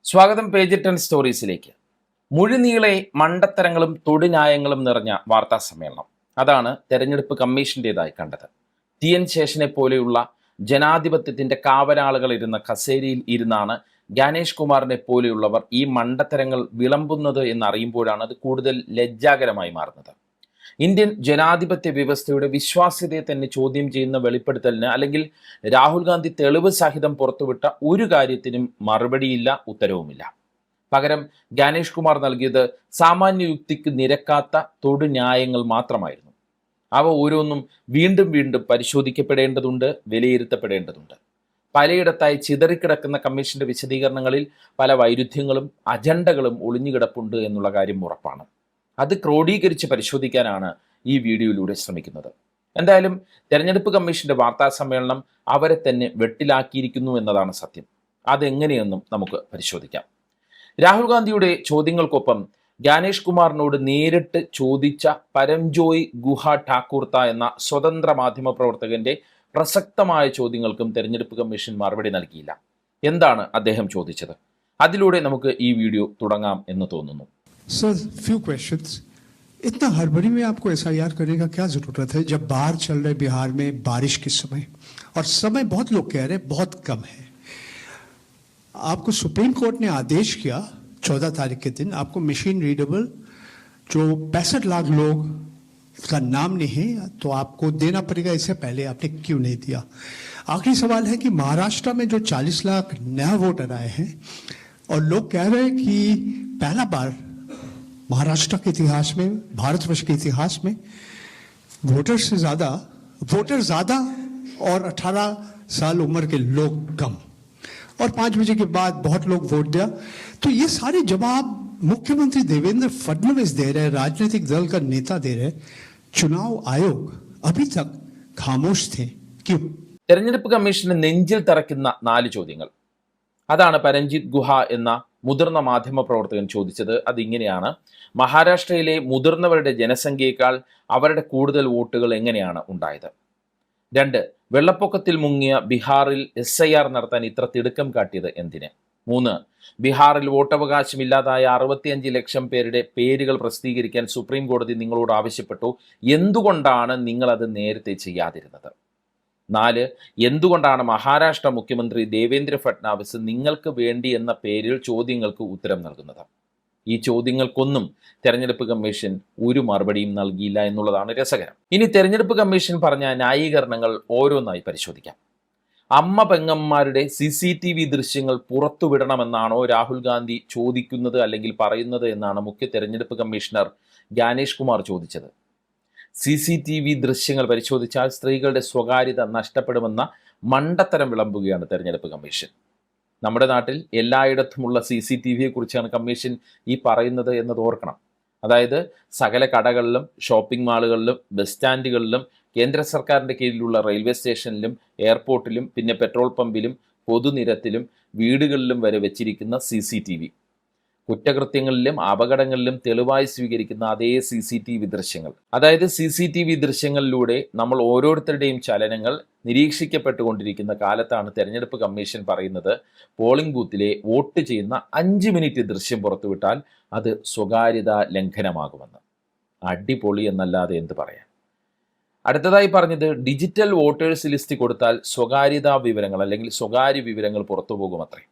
സ്വാഗതം പേജ് 10 സ്റ്റോറീസിലേക്ക്. മുഴുനീളെ മണ്ടത്തരങ്ങളും തൊടുന്യായങ്ങളും നിറഞ്ഞ വാർത്താ സമ്മേളനം. അതാണ് തെരഞ്ഞെടുപ്പ് കമ്മീഷൻ്റെതായി കണ്ടത്. TN ശേഷനെ പോലെയുള്ള ജനാധിപത്യത്തിൻ്റെ കാവലാളുകൾ ഇരുന്ന കസേരയിൽ ഇരുന്നാണ് ഗാനേഷ് കുമാറിനെ പോലെയുള്ളവർ ഈ മണ്ടത്തരങ്ങൾ വിളമ്പുന്നത് എന്നറിയുമ്പോഴാണ് അത് കൂടുതൽ ലജ്ജാകരമായി മാറുന്നത്. ഇന്ത്യൻ ജനാധിപത്യ വ്യവസ്ഥയുടെ വിശ്വാസ്യതയെ തന്നെ ചോദ്യം ചെയ്യുന്ന വെളിപ്പെടുത്തലിന് അല്ലെങ്കിൽ രാഹുൽ ഗാന്ധി തെളിവ് സഹിതം പുറത്തുവിട്ട ഒരു കാര്യത്തിനും മറുപടിയില്ല, ഉത്തരവുമില്ല. പകരം ഗാനേഷ് കുമാർ നൽകിയത് സാമാന്യ യുക്തിക്ക് നിരക്കാത്ത തൊടുന്യായങ്ങൾ മാത്രമായിരുന്നു. അവ ഓരോന്നും വീണ്ടും വീണ്ടും പരിശോധിക്കപ്പെടേണ്ടതുണ്ട്, വിലയിരുത്തപ്പെടേണ്ടതുണ്ട്. പലയിടത്തായി ചിതറിക്കിടക്കുന്ന കമ്മീഷന്റെ വിശദീകരണങ്ങളിൽ പല വൈരുദ്ധ്യങ്ങളും അജണ്ടകളും ഒളിഞ്ഞുകിടപ്പുണ്ട് എന്നുള്ള കാര്യം ഉറപ്പാണ്. അത് ക്രോഡീകരിച്ച് പരിശോധിക്കാനാണ് ഈ വീഡിയോയിലൂടെ ശ്രമിക്കുന്നത്. എന്തായാലും തെരഞ്ഞെടുപ്പ് കമ്മീഷന്റെ വാർത്താ സമ്മേളനം അവരെ തന്നെ വെട്ടിലാക്കിയിരിക്കുന്നു എന്നതാണ് സത്യം. അതെങ്ങനെയെന്നും നമുക്ക് പരിശോധിക്കാം. രാഹുൽ ഗാന്ധിയുടെ ചോദ്യങ്ങൾക്കൊപ്പം ഗാനേഷ് കുമാറിനോട് നേരിട്ട് ചോദിച്ച പരംജോയ് ഗുഹ ഠാക്കൂർത്ത എന്ന സ്വതന്ത്ര മാധ്യമ പ്രവർത്തകന്റെ പ്രസക്തമായ ചോദ്യങ്ങൾക്കും തെരഞ്ഞെടുപ്പ് കമ്മീഷൻ മറുപടി നൽകിയില്ല. എന്താണ് അദ്ദേഹം ചോദിച്ചത്? അതിലൂടെ നമുക്ക് ഈ വീഡിയോ തുടങ്ങാം എന്ന് തോന്നുന്നു. Sir few questions. इतना हड़बड़ी में आपको SIR करने का क्या जरूरत है जब बाहर चल रहे बिहार में बारिश के समय, और समय बहुत लोग कह रहे हैं बहुत कम है. आपको सुप्रीम कोर्ट ने आदेश किया 14 तारीख के दिन, आपको मशीन रीडेबल जो 65 लाख लोग का नाम नहीं है तो आपको देना पड़ेगा. इससे पहले आपने क्यों नहीं दिया? आखिरी सवाल है कि महाराष्ट्र में जो 40 लाख नया वोटर आए हैं और लोग कह रहे हैं कि पहला बार महाराष्ट्र के इतिहास में, भारतवर्ष के इतिहास में वोटर ज्यादा और 18 साल उम्र के लोग कम, और 5 बजे के बाद बहुत लोग वोट दिया. तो ये सारे जवाब मुख्यमंत्री देवेंद्र फडणवीस दे रहे हैं, राजनीतिक दल का नेता दे रहे हैं. चुनाव आयोग अभी तक खामोश थे. क्यों? തെരഞ്ഞെടുപ്പ് കമ്മീഷന് നെഞ്ചിൽ തറയ്ക്കുന്ന 4 ചോദ്യങ്ങൾ. അതാണ് പരംജിത് ഗുഹ എന്ന മുതിർന്ന മാധ്യമ പ്രവർത്തകൻ ചോദിച്ചത്. അതിങ്ങനെയാണ്: മഹാരാഷ്ട്രയിലെ മുതിർന്നവരുടെ ജനസംഖ്യയേക്കാൾ അവരുടെ കൂടുതൽ വോട്ടുകൾ എങ്ങനെയാണ് ഉണ്ടായത്? 2. വെള്ളപ്പൊക്കത്തിൽ മുങ്ങിയ ബീഹാറിൽ SIR നടത്താൻ ഇത്ര തിടുക്കം കാട്ടിയത് എന്തിന്? 3. ബീഹാറിൽ വോട്ടവകാശമില്ലാതായ 65 ലക്ഷം പേരുടെ പേരുകൾ പ്രസിദ്ധീകരിക്കാൻ സുപ്രീം കോടതി നിങ്ങളോട് ആവശ്യപ്പെട്ടു. എന്തുകൊണ്ടാണ് നിങ്ങളത് നേരത്തെ ചെയ്യാതിരുന്നത്? 4. എന്തുകൊണ്ടാണ് മഹാരാഷ്ട്ര മുഖ്യമന്ത്രി ദേവേന്ദ്ര ഫഡ്നാവിസ് നിങ്ങൾക്ക് വേണ്ടി എന്ന പേരിൽ ചോദ്യങ്ങൾക്ക് ഉത്തരം നൽകുന്നത്? ഈ ചോദ്യങ്ങൾക്കൊന്നും തെരഞ്ഞെടുപ്പ് കമ്മീഷൻ ഒരു മറുപടിയും നൽകിയില്ല എന്നുള്ളതാണ് രസകരം. ഇനി തെരഞ്ഞെടുപ്പ് കമ്മീഷൻ പറഞ്ഞ ന്യായീകരണങ്ങൾ ഓരോന്നായി പരിശോധിക്കാം. അമ്മ പെങ്ങന്മാരുടെ CCTV ദൃശ്യങ്ങൾ പുറത്തുവിടണമെന്നാണോ രാഹുൽ ഗാന്ധി ചോദിക്കുന്നത് അല്ലെങ്കിൽ പറയുന്നത് എന്നാണ് മുഖ്യ തെരഞ്ഞെടുപ്പ് കമ്മീഷണർ ഗാനേഷ് കുമാർ ചോദിച്ചത്. CCTV ദൃശ്യങ്ങൾ പരിശോധിച്ചാൽ സ്ത്രീകളുടെ സ്വകാര്യത നഷ്ടപ്പെടുമെന്ന മണ്ടത്തരം വിളമ്പുകയാണ് തെരഞ്ഞെടുപ്പ് കമ്മീഷൻ. നമ്മുടെ നാട്ടിൽ എല്ലായിടത്തുമുള്ള CCTVയെ കുറിച്ചാണ് കമ്മീഷൻ ഈ പറയുന്നത് എന്നത് ഓർക്കണം. അതായത് സകല കടകളിലും, ഷോപ്പിംഗ് മാളുകളിലും, ബസ് സ്റ്റാൻഡുകളിലും, കേന്ദ്ര സർക്കാരിൻ്റെ കീഴിലുള്ള റെയിൽവേ സ്റ്റേഷനിലും, എയർപോർട്ടിലും, പിന്നെ പെട്രോൾ പമ്പിലും, പൊതുനിരത്തിലും, വീടുകളിലും വരെ വെച്ചിരിക്കുന്ന CCTV. കുറ്റകൃത്യങ്ങളിലും അപകടങ്ങളിലും തെളിവായി സ്വീകരിക്കുന്ന അതേ CCTV ദൃശ്യങ്ങൾ. അതായത് CCTV ദൃശ്യങ്ങളിലൂടെ നമ്മൾ ഓരോരുത്തരുടെയും ചലനങ്ങൾ നിരീക്ഷിക്കപ്പെട്ടുകൊണ്ടിരിക്കുന്ന കാലത്താണ് തെരഞ്ഞെടുപ്പ് കമ്മീഷൻ പറയുന്നത് പോളിംഗ് ബൂത്തിലെ വോട്ട് ചെയ്യുന്ന 5 മിനിറ്റ് ദൃശ്യം പുറത്തുവിട്ടാൽ അത് സ്വകാര്യതാ ലംഘനമാകുമെന്ന്. അടിപൊളി എന്നല്ലാതെ എന്ത് പറയാൻ. അടുത്തതായി പറഞ്ഞത് ഡിജിറ്റൽ വോട്ടേഴ്സ് ലിസ്റ്റ് കൊടുത്താൽ സ്വകാര്യതാ വിവരങ്ങൾ അല്ലെങ്കിൽ സ്വകാര്യ വിവരങ്ങൾ പുറത്തു പോകുമത്രേ.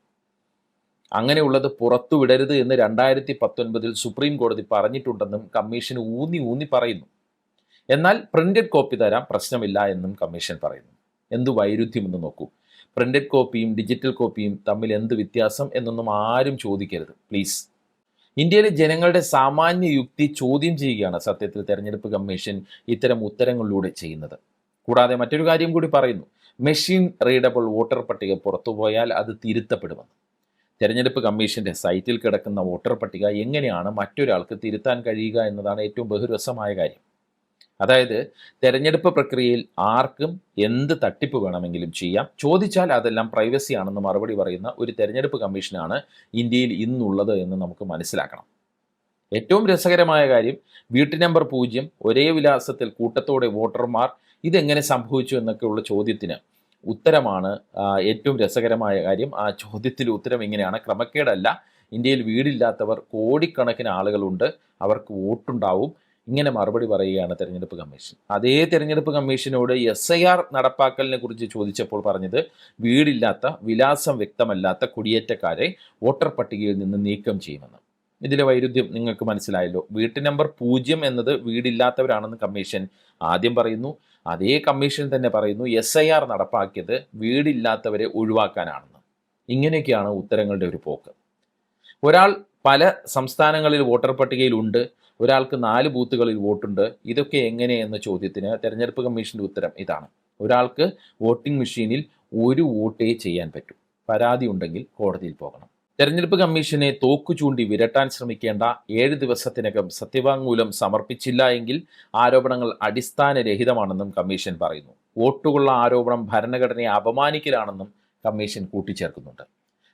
അങ്ങനെയുള്ളത് പുറത്തുവിടരുത് എന്ന് 2019 സുപ്രീം കോടതി പറഞ്ഞിട്ടുണ്ടെന്നും കമ്മീഷൻ ഊന്നി പറയുന്നു. എന്നാൽ പ്രിന്റഡ് കോപ്പി തരാം, പ്രശ്നമില്ല എന്നും കമ്മീഷൻ പറയുന്നു. എന്ത് വൈരുദ്ധ്യമെന്ന് നോക്കൂ. പ്രിന്റഡ് കോപ്പിയും ഡിജിറ്റൽ കോപ്പിയും തമ്മിൽ എന്ത് വ്യത്യാസം എന്നൊന്നും ആരും ചോദിക്കരുത് പ്ലീസ്. ഇന്ത്യയിലെ ജനങ്ങളുടെ സാമാന്യ യുക്തി ചോദ്യം ചെയ്യുകയാണ് സത്യത്തിൽ തെരഞ്ഞെടുപ്പ് കമ്മീഷൻ ഇത്തരം ഉത്തരങ്ങളിലൂടെ ചെയ്യുന്നത്. കൂടാതെ മറ്റൊരു കാര്യം കൂടി പറയുന്നു: മെഷീൻ റീഡബിൾ വോട്ടർ പട്ടിക പുറത്തുപോയാൽ അത് തിരുത്തപ്പെടുമെന്ന്. തെരഞ്ഞെടുപ്പ് കമ്മീഷന്റെ സൈറ്റിൽ കിടക്കുന്ന വോട്ടർ പട്ടിക എങ്ങനെയാണ് മറ്റൊരാൾക്ക് തിരുത്താൻ കഴിയുക എന്നതാണ് ഏറ്റവും ബഹുരസമായ കാര്യം. അതായത് തെരഞ്ഞെടുപ്പ് പ്രക്രിയയിൽ ആർക്കും എന്ത് തട്ടിപ്പ് വേണമെങ്കിലും ചെയ്യാം, ചോദിച്ചാൽ അതെല്ലാം പ്രൈവസി ആണെന്ന് മറുപടി പറയുന്ന ഒരു തെരഞ്ഞെടുപ്പ് കമ്മീഷനാണ് ഇന്ത്യയിൽ ഇന്നുള്ളത് എന്ന് നമുക്ക് മനസ്സിലാക്കണം. ഏറ്റവും രസകരമായ കാര്യം, വീട്ടു നമ്പർ 0, ഒരേ വിലാസത്തിൽ കൂട്ടത്തോടെ വോട്ടർമാർ, ഇതെങ്ങനെ സംഭവിച്ചു എന്നൊക്കെയുള്ള ചോദ്യത്തിന് ഉത്തരമാണ് ഏറ്റവും രസകരമായ കാര്യം. ആ ചോദ്യത്തിൻ്റെ ഉത്തരം ഇങ്ങനെയാണ്: ക്രമക്കേടല്ല, ഇന്ത്യയിൽ വീടില്ലാത്തവർ കോടിക്കണക്കിന് ആളുകളുണ്ട്, അവർക്ക് വോട്ടുണ്ടാവും. ഇങ്ങനെ മറുപടി പറയുകയാണ് തെരഞ്ഞെടുപ്പ് കമ്മീഷൻ. അതേ തെരഞ്ഞെടുപ്പ് കമ്മീഷനോട് SIR നടപ്പാക്കലിനെ കുറിച്ച് ചോദിച്ചപ്പോൾ പറഞ്ഞത് വീടില്ലാത്ത, വിലാസം വ്യക്തമല്ലാത്ത കുടിയേറ്റക്കാരെ വോട്ടർ പട്ടികയിൽ നിന്ന് നീക്കം ചെയ്യുമെന്ന്. ഇതിലെ വൈരുദ്ധ്യം നിങ്ങൾക്ക് മനസ്സിലായല്ലോ. വീട്ടു നമ്പർ 0 എന്നത് വീടില്ലാത്തവരാണെന്ന് കമ്മീഷൻ ആദ്യം പറയുന്നു. അതേ കമ്മീഷൻ തന്നെ പറയുന്നു SIR നടപ്പാക്കിയത് വീടില്ലാത്തവരെ ഒഴിവാക്കാനാണെന്ന്. ഇങ്ങനെയൊക്കെയാണ് ഉത്തരങ്ങളുടെ ഒരു പോക്ക്. ഒരാൾ പല സംസ്ഥാനങ്ങളിൽ വോട്ടർ പട്ടികയിലുണ്ട്, ഒരാൾക്ക് 4 ബൂത്തുകളിൽ വോട്ടുണ്ട്. ഇതൊക്കെ എങ്ങനെയെന്ന ചോദ്യത്തിന് തെരഞ്ഞെടുപ്പ് കമ്മീഷൻ്റെ ഉത്തരം ഇതാണ്: ഒരാൾക്ക് വോട്ടിംഗ് മെഷീനിൽ 1 വോട്ടേ ചെയ്യാൻ പറ്റൂ. പരാതി ഉണ്ടെങ്കിൽ കോടതിയിൽ പോകണം. തെരഞ്ഞെടുപ്പ് കമ്മീഷനെ തോക്കു ചൂണ്ടി വിരട്ടാൻ ശ്രമിക്കേണ്ട. 7 ദിവസത്തിനകം സത്യവാങ്മൂലം സമർപ്പിച്ചില്ല എങ്കിൽ ആരോപണങ്ങൾ അടിസ്ഥാനരഹിതമാണെന്നും കമ്മീഷൻ പറയുന്നു. വോട്ടുകൊള്ള ആരോപണം ഭരണഘടനയെ അപമാനിക്കലാണെന്നും കമ്മീഷൻ കൂട്ടിച്ചേർക്കുന്നുണ്ട്.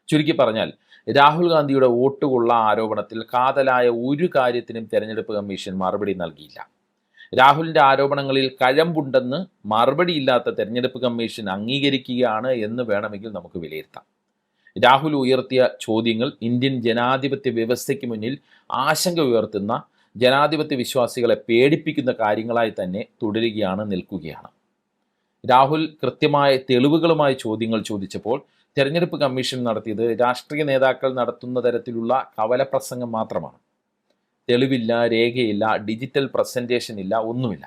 ചുരുക്കി പറഞ്ഞാൽ, രാഹുൽ ഗാന്ധിയുടെ വോട്ടുകൊള്ള ആരോപണത്തിൽ കാതലായ ഒരു കാര്യത്തിനും തെരഞ്ഞെടുപ്പ് കമ്മീഷൻ മറുപടി നൽകിയില്ല. രാഹുലിൻ്റെ ആരോപണങ്ങളിൽ കഴമ്പുണ്ടെന്ന് മറുപടിയില്ലാത്ത തെരഞ്ഞെടുപ്പ് കമ്മീഷൻ അംഗീകരിക്കുകയാണ് എന്ന് വേണമെങ്കിൽ നമുക്ക് വിലയിരുത്താം. രാഹുൽ ഉയർത്തിയ ചോദ്യങ്ങൾ ഇന്ത്യൻ ജനാധിപത്യ വ്യവസ്ഥയ്ക്ക് മുന്നിൽ ആശങ്ക ഉയർത്തുന്ന, ജനാധിപത്യ വിശ്വാസികളെ പേടിപ്പിക്കുന്ന കാര്യങ്ങളായി തന്നെ നിൽക്കുകയാണ്. രാഹുൽ കൃത്യമായ തെളിവുകളുമായി ചോദ്യങ്ങൾ ചോദിച്ചപ്പോൾ തെരഞ്ഞെടുപ്പ് കമ്മീഷൻ നടത്തിയത് രാഷ്ട്രീയ നേതാക്കൾ നടത്തുന്ന തരത്തിലുള്ള കവലപ്രസംഗം മാത്രമാണ്. തെളിവില്ല, രേഖയില്ല, ഡിജിറ്റൽ പ്രസൻറ്റേഷൻ ഇല്ല, ഒന്നുമില്ല.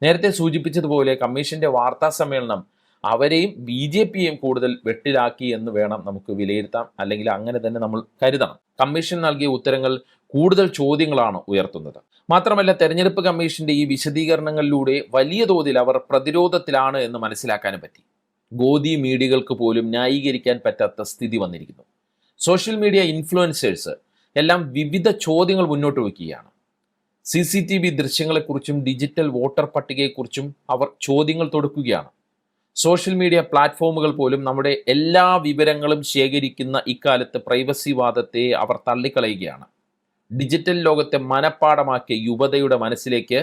നേരത്തെ സൂചിപ്പിച്ചതുപോലെ കമ്മീഷൻ്റെ വാർത്താ സമ്മേളനം അവരെയും BJPയെയും കൂടുതൽ വെട്ടിലാക്കി എന്ന് വേണം നമുക്ക് വിലയിരുത്താം, അല്ലെങ്കിൽ അങ്ങനെ തന്നെ നമ്മൾ കരുതണം. കമ്മീഷൻ നൽകിയ ഉത്തരങ്ങൾ കൂടുതൽ ചോദ്യങ്ങളാണ് ഉയർത്തുന്നത്. മാത്രമല്ല, തെരഞ്ഞെടുപ്പ് കമ്മീഷൻ്റെ ഈ വിശദീകരണങ്ങളിലൂടെ വലിയ തോതിൽ അവർ പ്രതിരോധത്തിലാണ് എന്ന് മനസ്സിലാക്കാനും പറ്റി. ഗോദി മീഡിയകൾക്ക് പോലും ന്യായീകരിക്കാൻ പറ്റാത്ത സ്ഥിതി വന്നിരിക്കുന്നു. സോഷ്യൽ മീഡിയ ഇൻഫ്ലുവൻസേഴ്സ് എല്ലാം വിവിധ ചോദ്യങ്ങൾ മുന്നോട്ട് വയ്ക്കുകയാണ്. CCTV ദൃശ്യങ്ങളെക്കുറിച്ചും ഡിജിറ്റൽ വോട്ടർ പട്ടികയെക്കുറിച്ചും അവർ ചോദ്യങ്ങൾ തൊടുക്കുകയാണ്. സോഷ്യൽ മീഡിയ പ്ലാറ്റ്ഫോമുകൾ പോലും നമ്മുടെ എല്ലാ വിവരങ്ങളും ശേഖരിക്കുന്ന ഇക്കാലത്ത് പ്രൈവസി വാദത്തെ അവർ തള്ളിക്കളയുകയാണ്. ഡിജിറ്റൽ ലോകത്തെ മനഃപ്പാടമാക്കിയ യുവതയുടെ മനസ്സിലേക്ക്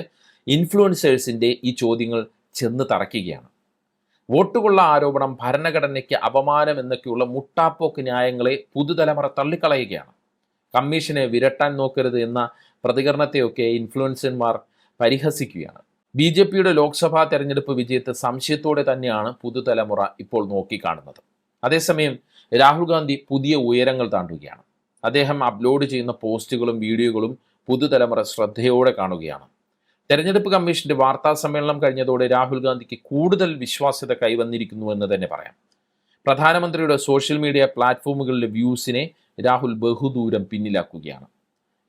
ഇൻഫ്ലുവൻസേഴ്സിൻ്റെ ഈ ചോദ്യങ്ങൾ ചെന്ന് തറയ്ക്കുകയാണ്. വോട്ടുകൊള്ള ആരോപണം ഭരണഘടനയ്ക്ക് അപമാനം എന്നൊക്കെയുള്ള മുട്ടാപ്പോക്ക് ന്യായങ്ങളെ പുതുതലമുറ തള്ളിക്കളയുകയാണ്. കമ്മീഷനെ വിരട്ടാൻ നോക്കരുത് എന്ന പ്രതികരണത്തെയൊക്കെ ഇൻഫ്ലുവൻസർമാർ പരിഹസിക്കുകയാണ്. BJPയുടെ ലോക്സഭാ തെരഞ്ഞെടുപ്പ് വിജയത്തെ സംശയത്തോടെ തന്നെയാണ് പുതുതലമുറ ഇപ്പോൾ നോക്കിക്കാണുന്നത്. അതേസമയം രാഹുൽ ഗാന്ധി പുതിയ ഉയരങ്ങൾ താണ്ടുകയാണ്. അദ്ദേഹം അപ്ലോഡ് ചെയ്യുന്ന പോസ്റ്റുകളും വീഡിയോകളും പുതുതലമുറ ശ്രദ്ധയോടെ കാണുകയാണ്. തെരഞ്ഞെടുപ്പ് കമ്മീഷന്റെ വാർത്താ സമ്മേളനം കഴിഞ്ഞതോടെ രാഹുൽ ഗാന്ധിക്ക് കൂടുതൽ വിശ്വാസ്യത കൈവന്നിരിക്കുന്നു എന്ന് തന്നെ പറയാം. പ്രധാനമന്ത്രിയുടെ സോഷ്യൽ മീഡിയ പ്ലാറ്റ്ഫോമുകളിലെ വ്യൂസിനെ രാഹുൽ ബഹുദൂരം പിന്നിലാക്കുകയാണ്.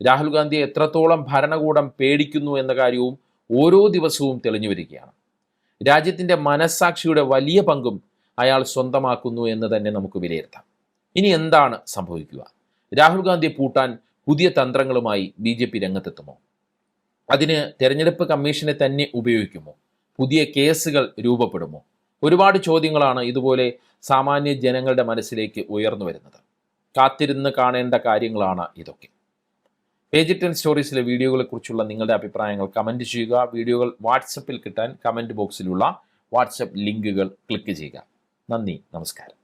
രാഹുൽ ഗാന്ധിയെ എത്രത്തോളം ഭരണകൂടം പേടിക്കുന്നു എന്ന കാര്യവും ഓരോ ദിവസവും തെളിഞ്ഞു വരികയാണ്. രാജ്യത്തിൻ്റെ മനസ്സാക്ഷിയുടെ വലിയ പങ്കും അയാൾ സ്വന്തമാക്കുന്നു എന്ന് തന്നെ നമുക്ക് വിലയിരുത്താം. ഇനി എന്താണ് സംഭവിക്കുക? രാഹുൽ ഗാന്ധിയെ പൂട്ടാൻ പുതിയ തന്ത്രങ്ങളുമായി BJP രംഗത്തെത്തുമോ? അതിന് തെരഞ്ഞെടുപ്പ് കമ്മീഷനെ തന്നെ ഉപയോഗിക്കുമോ? പുതിയ കേസുകൾ രൂപപ്പെടുമോ? ഒരുപാട് ചോദ്യങ്ങളാണ് ഇതുപോലെ സാമാന്യ ജനങ്ങളുടെ മനസ്സിലേക്ക് ഉയർന്നു വരുന്നത്. കാത്തിരുന്ന് കാണേണ്ട കാര്യങ്ങളാണ് ഇതൊക്കെ. പേജ് 10 സ്റ്റോറീസിലെ വീഡിയോകളെക്കുറിച്ചുള്ള നിങ്ങളുടെ അഭിപ്രായങ്ങൾ കമൻറ്റ് ചെയ്യുക. വീഡിയോകൾ വാട്സപ്പിൽ കിട്ടാൻ കമൻറ്റ് ബോക്സിലുള്ള വാട്സപ്പ് ലിങ്കുകൾ ക്ലിക്ക് ചെയ്യുക. നന്ദി, നമസ്കാരം.